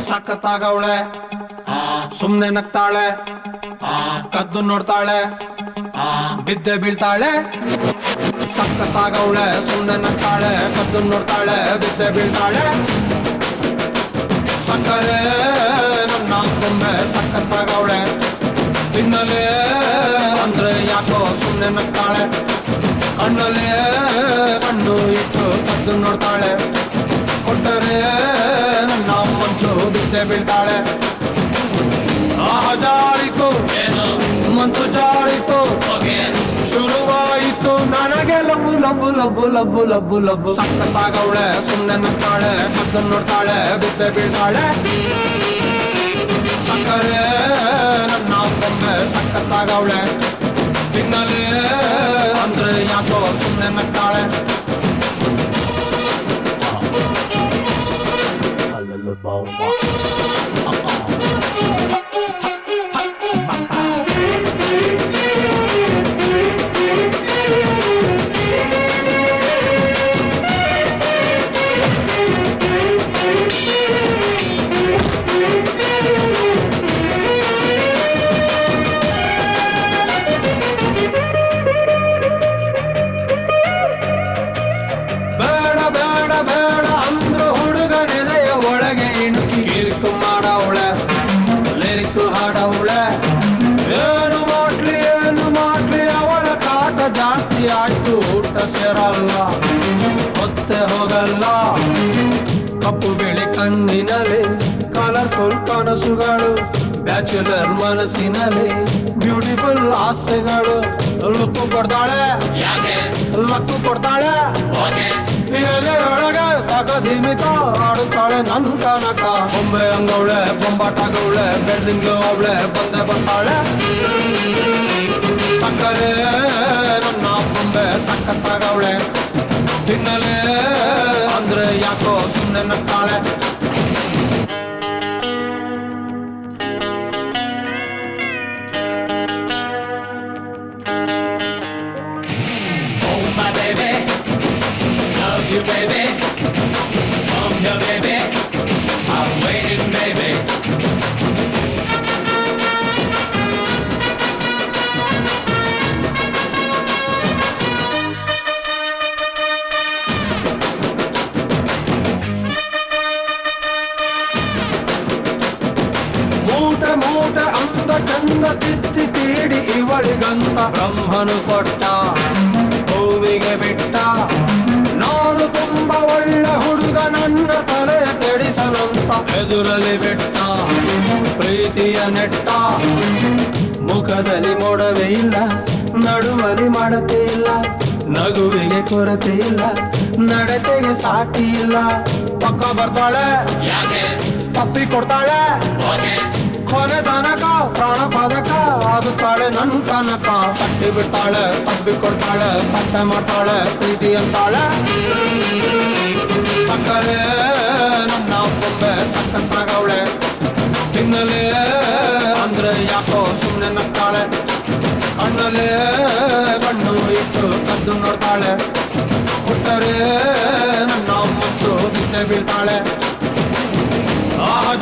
ಸಖತ್ತಾಗವಳೆ ಸುಮ್ನೆ ನಗ್ತಾಳೆ ಕದ್ದು ನೋಡ್ತಾಳೆ ಬಿದ್ದೆ ಬೀಳ್ತಾಳೆ ಸಖತ್ತಾಗವಳೆ ಸುಮ್ನೆ ನಗ್ತಾಳೆ ಕದ್ದು ನೋಡ್ತಾಳೆ ಬಿದ್ದೆ ಬೀಳ್ತಾಳೆ ಸಕ್ಕರೆ ನನ್ನ ಕೊಂಬೆ ಸಖತ್ತಾಗವಳೆ ತಿನ್ನಲೇ ಅಂದ್ರೆ ಯಾಕೋ ಸುಮ್ನೆ ನಗ್ತಾಳೆ ಕಣ್ಣಲ್ಲೇ ಕಣ್ಣು ಇಟ್ಟು ಕದ್ದು ನೋಡ್ತಾಳೆ ಕೊಟ್ಟರೆ ನನ್ನ ಮನ್ಸು ಬಿದ್ದೆ ಬೀಳ್ತಾಳೆ ಜಾರಿತು ಮನ್ಸು ಜಾರಿತು ಶುರುವಾಯಿತು ನನಗೆ ಲಬ್ಬು ಲಬ್ಬು ಲಬ್ಬು ಲಬ್ಬು ಲಬ್ಬು ಲಬ್ಬು ಸಖತ್ತಾಗವಳೆ ಸುಮ್ನೆ ನಗ್ತಾಳೆ ಕದ್ದು ನೋಡ್ತಾಳೆ ಬಿದ್ದೆ ಬೀಳ್ತಾಳೆ ಸಕ್ಕರೆ ನನ್ನ ಕೊಂಬೆ ಸಖತ್ತಾಗವಳೆ ತಿನ್ನಲೇ ಅಂದ್ರೆ ಯಾಕೋ ಸುಮ್ನೆ ನಗ್ತಾಳೆ ಜಾಸ್ತಿ ಆಯ್ತು ಊಟ ಸೇರಲ್ಲ ಹೊತ್ತೆ ಹೋಗಲ್ಲ ಕಪ್ಪು ಬಿಳಿ ಕಣ್ಣಿನಲ್ಲಿ ಕಲರ್ಫುಲ್ ಕನಸುಗಳು ಬ್ಯಾಚುಲರ್ ಮನಸ್ಸಿನಲ್ಲಿ ಬ್ಯೂಟಿಫುಲ್ ಆಸೆಗಳು ಲಕ್ಕು ಕೊಡ್ತಾಳೆ ಲಕ್ಕು ಕೊಡ್ತಾಳೆ ಒಳಗೆ ತಗದಿಮಿತ ಆಡುತ್ತಾಳೆ ನನ್ ಕನಕ ಬೊಂಬೆ ಹಂಗವಳೆ ಬೊಂಬಾಟಾಗವಳೆ ಬೆಳ್ದಿಂಗ್ಳು ಅವಳೆ ಬಂದೆ ಬರ್ತಾಳೆ ಸಕ್ಕರೆ ನನ್ನ ಕೊಂಬೆ ಸಖತ್ತಾಗವಳೆ ತಿನ್ನಲೇ ಅಂದ್ರೆ ಯಾಕೋ ಸುಮ್ನೆ ನಗ್ತಾಳೆ Oh my baby, love you baby, come here baby, I'm waiting baby. ಮೂಟ ಅಂದ ಚಂದ ತಿತ್ತಿ ತೀಡಿ ಇವಳಿಗಂತ ಬ್ರಹ್ಮನು ಕೊಟ್ಟ ಭೂಮಿಗೆ ಬಿಟ್ಟ ನಾನು ತುಂಬ ಒಳ್ಳೆ ಹುಡುಗ ನನ್ನ ತಲೆ ಕೆಡಿಸಲಂತ ಎದುರಲ್ಲಿ ಬಿಟ್ಟ ಪ್ರೀತಿಯ ನೆಟ್ಟ ಮುಖದಲ್ಲಿ ಮೊಡವೆ ಇಲ್ಲ ನಡುವಲಿ ಮಾಡತೆ ಇಲ್ಲ ನಗುವಿಗೆ ಕೊರತೆ ಇಲ್ಲ ನಡತೆಗೆ ಸಾಟಿ ಇಲ್ಲ ಪಕ್ಕ ಬರ್ತಾಳೆ ತಪ್ಪಿ ಕೊಡ್ತಾಳೆ ಕೊನೆ ತನಕ ಪ್ರಾಣ ಪದಕ ಆಗುತ್ತಾಳೆ ನನ್ ಕನಕ ತಟ್ಟಿ ಬಿಡ್ತಾಳೆ ತಪ್ಪಿ ಕೊಡ್ತಾಳೆ ತಟ್ಟೆ ಮಾಡ್ತಾಳೆ ಪ್ರೀತಿ ಅಂತಾಳೆ ಸಕ್ಕರೆ ನನ್ನ ಕೊಂಬೆ ಸಖತ್ತಾಗವಳೆ ತಿನ್ನಲೇ ಅಂದ್ರೆ ಯಾಕೋ ಸುಮ್ನೆ ನಗ್ತಾಳೆ ಕಣ್ಣಲ್ಲೇ ಕಣ್ಣು ಇಟ್ಟು ಕದ್ದು ನೋಡ್ತಾಳೆ ಕೊಟ್ಟರೆ ನನ್ನ ಮನ್ಸು ಬಿದ್ದೆ ಬೀಳ್ತಾಳೆ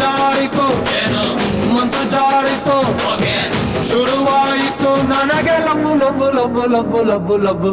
ಜಾರಿತು ಮನ್ಸು ಜಾರಿತು ಶುರುವಾಯಿತು ನನಗೆ ಲಬ್ಬು ಲಬ್ಬು ಲಬ್ಬು ಲಬ್ಬು ಲಬ್ಬು ಲಬ್ಬು